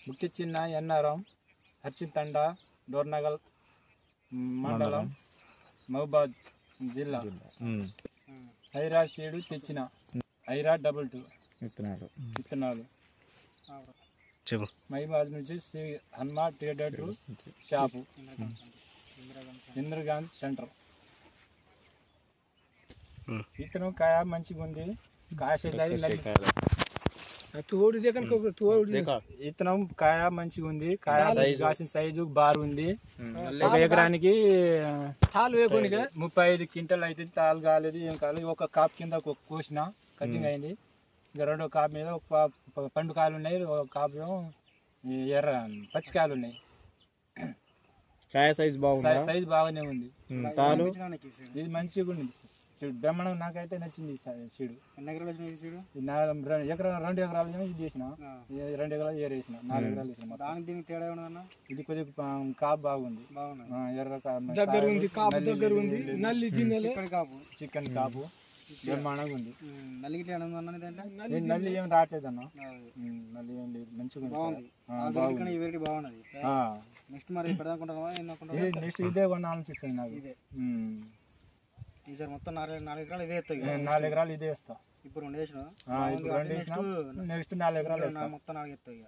ముక్కి చిన్న ఎన్నారం హర్చితండ డోర్నగల్ మండలం మహబాద్ జిల్లా ఐరా సీడు తెచ్చిన ఐరా 22 విత్తనాలు మహిబాద్ నుంచి Sri Hanuma trader shop Indira Gandhi centre. విత్తనం కాయ మంచిగా ఉంది. విత్తనం కాయ మంచిగా ఉంది. కాయ కాసిన సైజు బారు ఉంది. ఒక ఎకరానికి 35 క్వింటల్ అయితే తాలు కాలేదు, ఏం కాలేదు. ఒక కాపు కింద కోసిన కటింగ్ అయింది. ఇంకా రెండో కాపు మీద ఒక పండు కాయలు ఉన్నాయి, ఒక కాపు ఎర్ర పచ్చికాయలు ఉన్నాయి. కాయ సైజ్ బాగుంది, సైజ్ బాగానే ఉంది. ఇది మంచిగా ఉంది. బ్రహ్మాండం నాకైతే నచ్చింది సీడు. ఎకరం 2 ఎకరాలు ఇది చేసిన, 2 ఎకరాలు ఏరేసిన, 4 ఎకరాలు వేసిన. ఇది కొద్దిగా కాపు బాగుంది, ఎర్ర చికెన్ కాపు బ్రహ్మాండంగా ఉంది. నల్లి ఏం రావట్లేదు అన్న, నల్లి ఏం లేదు, మంచిగా నెక్స్ట్ ఇదే కొనాలనిపిస్తుంది నాకు. మొత్తం 4 ఎకరాలు ఇదే 4 ఎకరాలు ఇదే వేస్తా. ఇప్పుడు 2 వేసిన, నెక్స్ట్ 4 ఎకరాలు మొత్తం 4 ఎత్తాయి.